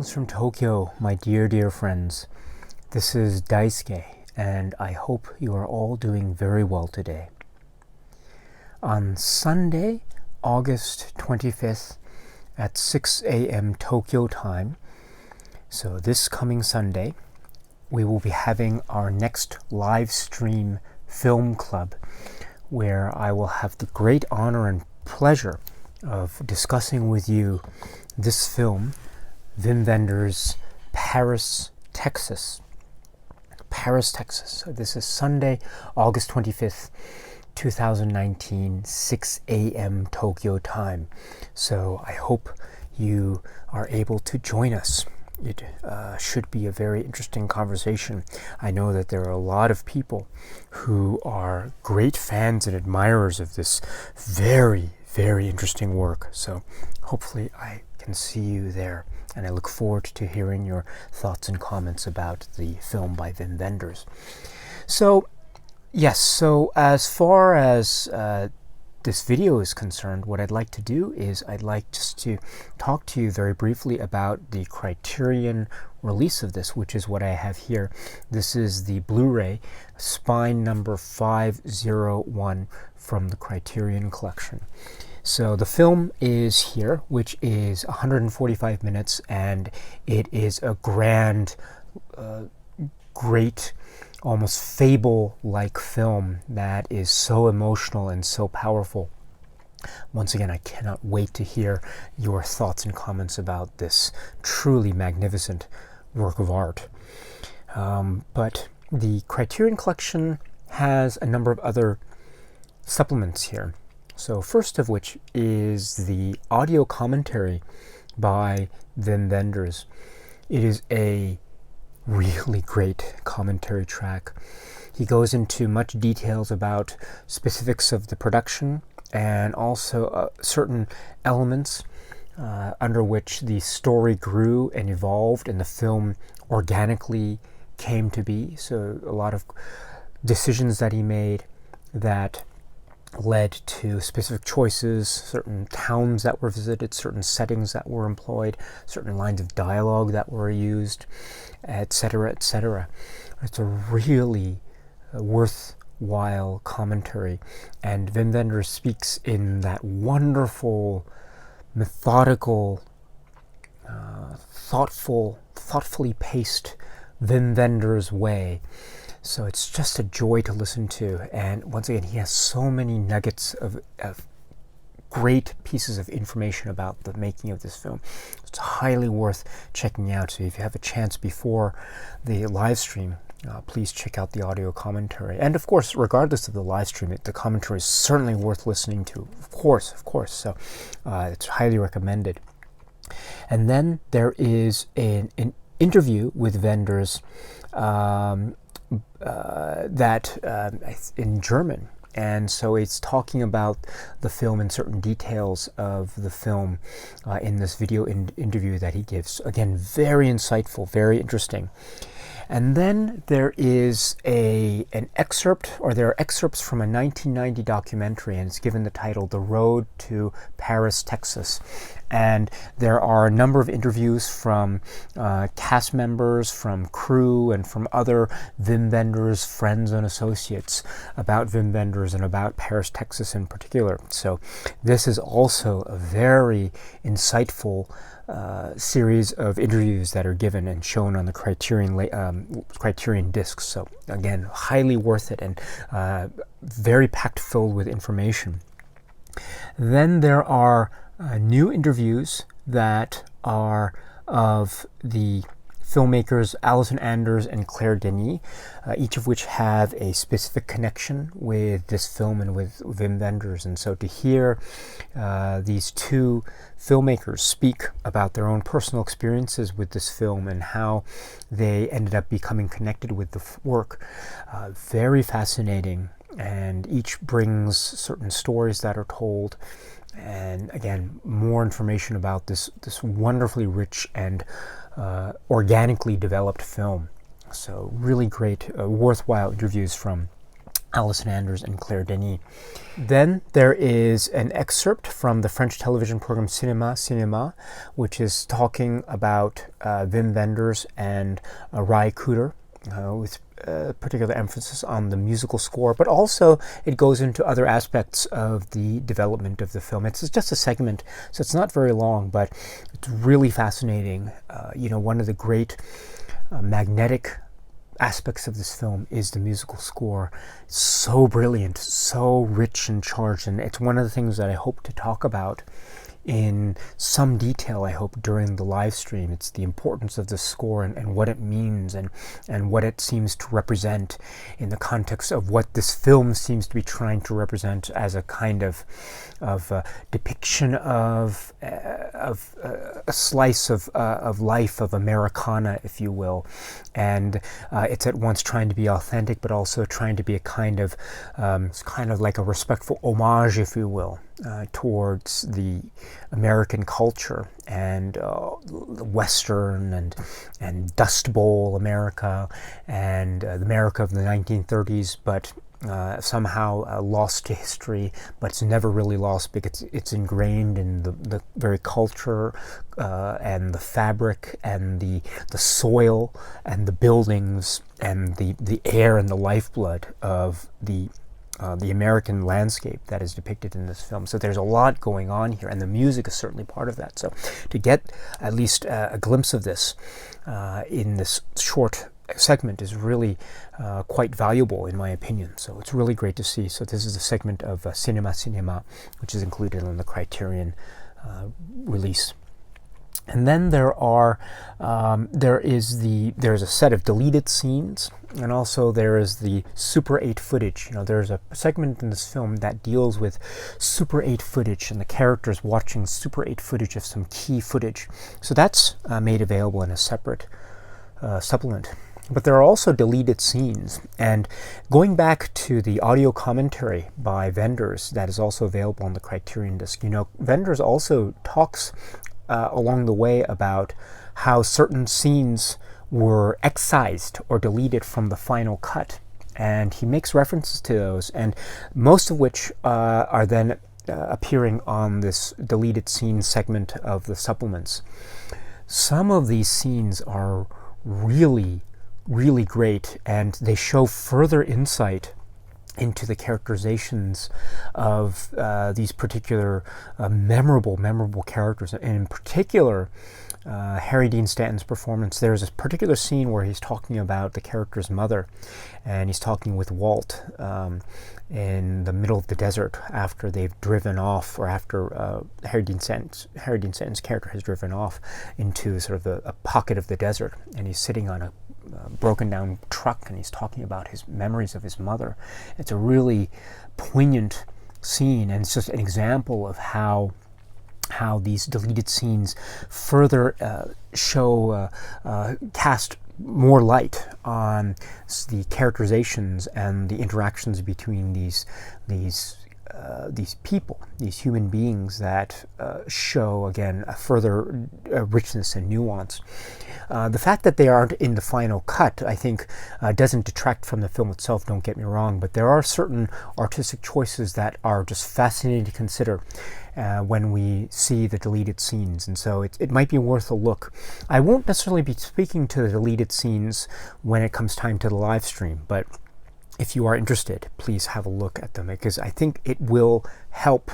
Greetings from Tokyo, my dear friends. This is Daisuke, and I hope you are all doing very well today. On Sunday, August 25th at 6 a.m. Tokyo time, so this coming Sunday, we will be having our next live stream film club, where I will have the great honor and pleasure of discussing with you this film, Wim Wenders' Paris, Texas. Paris, Texas. So this is Sunday, August 25th, 2019, 6 a.m. Tokyo time. So I hope you are able to join us. It should be a very interesting conversation. I know that there are a lot of people who are great fans and admirers of this very interesting work. So hopefully I can see you there. And I look forward to hearing your thoughts and comments about the film by Wim Wenders. So, yes, so as far as this video is concerned, what I'd like to do is I'd like just to talk to you very briefly about the Criterion release of this, which is what I have here. This is the Blu-ray, spine number 501 from the Criterion collection. So the film is here, which is 145 minutes, and it is a grand, great, almost fable-like film that is so emotional and so powerful. Once again, I cannot wait to hear your thoughts and comments about this truly magnificent work of art. But the Criterion collection has a number of other supplements here. So first of which is the audio commentary by Wim Wenders. It is a really great commentary track. He goes into much details about specifics of the production and also certain elements under which the story grew and evolved and the film organically came to be. So a lot of decisions that he made that led to specific choices, certain towns that were visited, certain settings that were employed, certain lines of dialogue that were used, etc., etc. It's a really worthwhile commentary, and Wim Wenders speaks in that wonderful, methodical, thoughtfully paced Wim Wenders way. So it's just a joy to listen to, and once again, he has so many nuggets of great pieces of information about the making of this film. It's highly worth checking out. So if you have a chance before the live stream, please check out the audio commentary. And of course, regardless of the live stream, the commentary is certainly worth listening to. Of course. So it's highly recommended. And then there is an interview with Wenders in German, and so it's talking about the film and certain details of the film in this video interview that he gives. Again, very insightful, very interesting. And then there is an excerpt, or there are excerpts from a 1990 documentary, and it's given the title The Road to Paris, Texas. And there are a number of interviews from cast members, from crew, and from other Wim Wenders friends and associates about Wim Wenders and about Paris, Texas in particular. So this is also a very insightful series of interviews that are given and shown on the Criterion discs. So again, highly worth it, and very packed filled with information. Then there are new interviews that are of the filmmakers Alison Anders and Claire Denis, each of which have a specific connection with this film and with Wim Wenders. And so to hear these two filmmakers speak about their own personal experiences with this film and how they ended up becoming connected with the work, very fascinating. And each brings certain stories that are told. And again, more information about this wonderfully rich and organically developed film. So really great, worthwhile interviews from Alison Anders and Claire Denis. Then there is an excerpt from the French television program Cinéma, which is talking about Wim Wenders and Ry Cooder, with particular emphasis on the musical score, but also it goes into other aspects of the development of the film. It's just a segment, so it's not very long, but it's really fascinating. One of the great magnetic aspects of this film is the musical score. It's so brilliant, so rich and charged, and it's one of the things that I hope to talk about in some detail, I hope, during the live stream. It's the importance of the score and what it means and what it seems to represent in the context of what this film seems to be trying to represent as a kind of depiction of a slice of life, of Americana, if you will. And it's at once trying to be authentic, but also trying to be a kind of like a respectful homage, if you will, towards the American culture and Western and Dust Bowl America and the America of the 1930s, but somehow lost to history, but it's never really lost because it's ingrained in the very culture and the fabric and the soil and the buildings and the air and the lifeblood of the American landscape that is depicted in this film. So there's a lot going on here, and the music is certainly part of that. So to get at least a glimpse of this in this short segment is really quite valuable, in my opinion. So it's really great to see. So this is a segment of Cinéma, which is included on the Criterion release. And then there's a set of deleted scenes, and also there is the Super 8 footage. There's a segment in this film that deals with Super 8 footage and the characters watching Super 8 footage of some key footage. So that's made available in a separate supplement. But there are also deleted scenes, and going back to the audio commentary by Wenders that is also available on the Criterion disc, Wenders also talks along the way about how certain scenes were excised or deleted from the final cut, and he makes references to those, and most of which are then appearing on this deleted scene segment of the supplements. Some of these scenes are really, really great, and they show further insight into the characterizations of these particular memorable characters. And in particular, Harry Dean Stanton's performance. There's a particular scene where he's talking about the character's mother, and he's talking with Walt in the middle of the desert after they've driven off, or after Harry Dean Stanton's character has driven off into sort of a pocket of the desert, and he's sitting on a broken down truck, and he's talking about his memories of his mother. It's a really poignant scene, and it's just an example of how these deleted scenes further cast more light on the characterizations and the interactions between these people, these human beings, that show, again, a further richness and nuance. The fact that they aren't in the final cut, I think, doesn't detract from the film itself, don't get me wrong, but there are certain artistic choices that are just fascinating to consider when we see the deleted scenes, and so it might be worth a look. I won't necessarily be speaking to the deleted scenes when it comes time to the live stream, but if you are interested, please have a look at them, because I think it will help.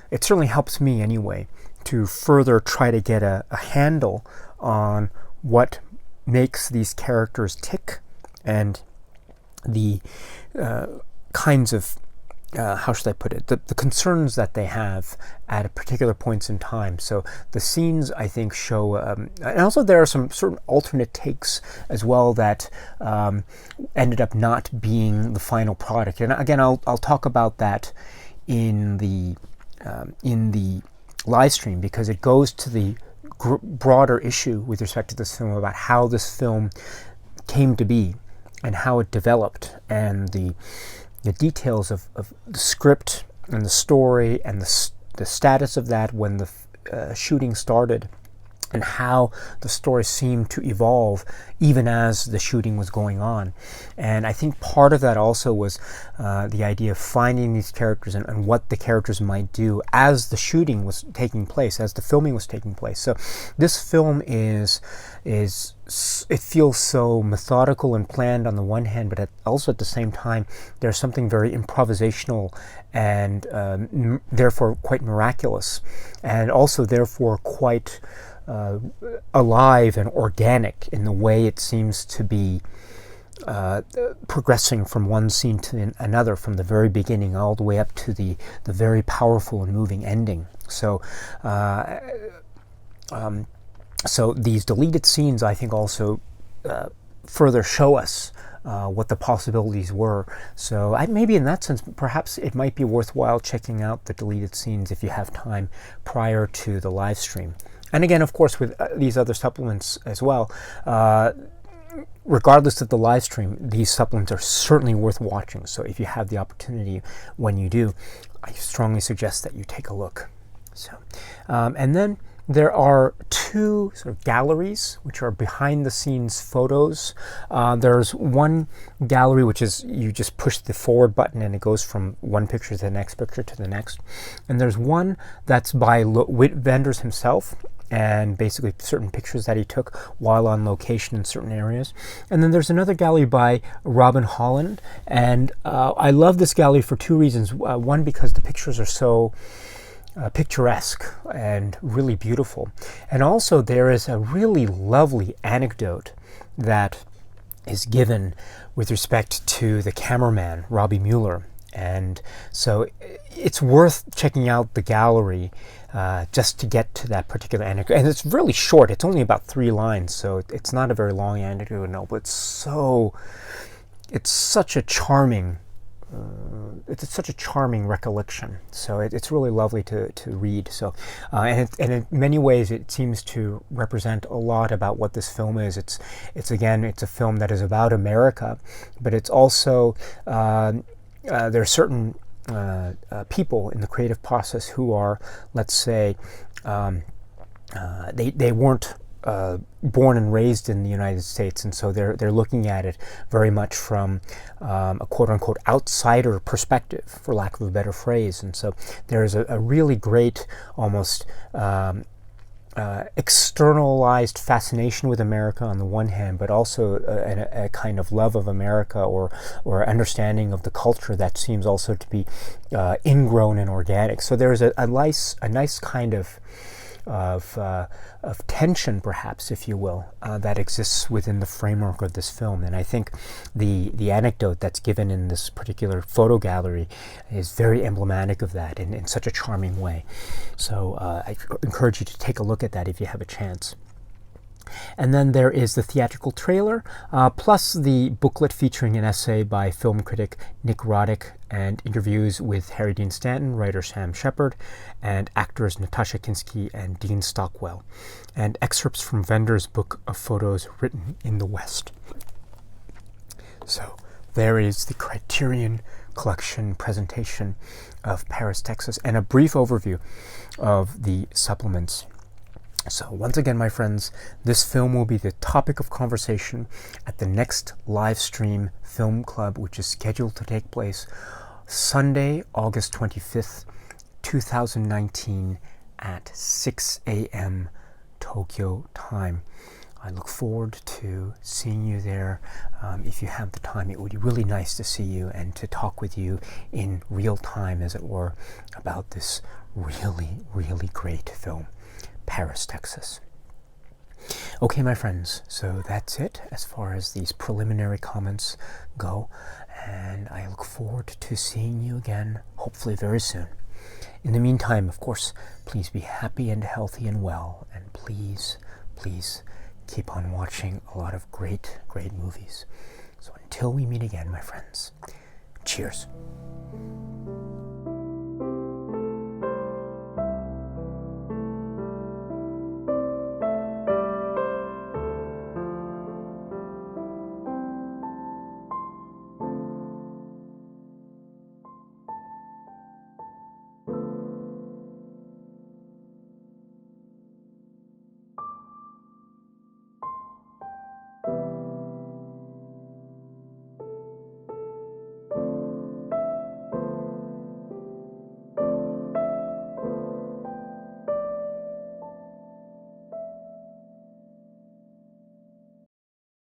It certainly helps me anyway to further try to get a handle on what makes these characters tick, and the kinds of how should I put it, the concerns that they have at a particular points in time. So the scenes, I think, show, and also there are some certain alternate takes as well that ended up not being the final product. And again, I'll talk about that in the live stream, because it goes to the broader issue with respect to this film about how this film came to be and how it developed, and the details of the script and the story and the status of that when the shooting started, and how the story seemed to evolve even as the shooting was going on. And I think part of that also was the idea of finding these characters and what the characters might do as the shooting was taking place, as the filming was taking place. So this film it feels so methodical and planned on the one hand, but also at the same time there's something very improvisational and therefore quite miraculous, and also therefore quite alive and organic in the way it seems to be progressing from one scene to another, from the very beginning all the way up to the very powerful and moving ending. So so these deleted scenes, I think, also further show us what the possibilities were. So maybe in that sense, perhaps it might be worthwhile checking out the deleted scenes if you have time prior to the live stream. And again, of course, with these other supplements as well, regardless of the live stream, these supplements are certainly worth watching. So if you have the opportunity, when you do, I strongly suggest that you take a look. So, and then there are two sort of galleries, which are behind the scenes photos. There's one gallery, which is you just push the forward button and it goes from one picture to the next picture to the next. And there's one that's by Wenders himself, and basically certain pictures that he took while on location in certain areas. And then there's another gallery by Robin Holland, and I love this gallery for two reasons. One, because the pictures are so picturesque and really beautiful, and also there is a really lovely anecdote that is given with respect to the cameraman, Robbie Mueller. And so it's worth checking out the gallery just to get to that particular anecdote. And it's really short. It's only about 3 lines, so it's not a very long anecdote, no, but it's such a charming recollection. So it's really lovely to read. So and in many ways it seems to represent a lot about what this film is. It's a film that is about America, but it's also there are certain people in the creative process who are, let's say, they weren't born and raised in the United States, and so they're looking at it very much from a quote-unquote outsider perspective, for lack of a better phrase. And so there's a really great, almost externalized fascination with America on the one hand, but also a kind of love of America or understanding of the culture that seems also to be ingrown and organic. So there's a nice kind of tension, perhaps, if you will, that exists within the framework of this film. And I think the anecdote that's given in this particular photo gallery is very emblematic of that in such a charming way. So I encourage you to take a look at that if you have a chance. And then there is the theatrical trailer, plus the booklet featuring an essay by film critic Nick Roddick and interviews with Harry Dean Stanton, writer Sam Shepard, and actors Natasha Kinski and Dean Stockwell, and excerpts from Wenders' book of photos written in the West. So there is the Criterion Collection presentation of Paris, Texas, and a brief overview of the supplements. So once again, my friends, this film will be the topic of conversation at the next live stream film club, which is scheduled to take place Sunday, August 25th, 2019 at 6 a.m. Tokyo time. I look forward to seeing you there. If you have the time, it would be really nice to see you and to talk with you in real time, as it were, about this really, really great film, Paris, Texas. Okay, my friends, so that's it as far as these preliminary comments go, and I look forward to seeing you again, hopefully very soon. In the meantime, of course, please be happy and healthy and well, and please, please keep on watching a lot of great, great movies. So until we meet again, my friends, cheers.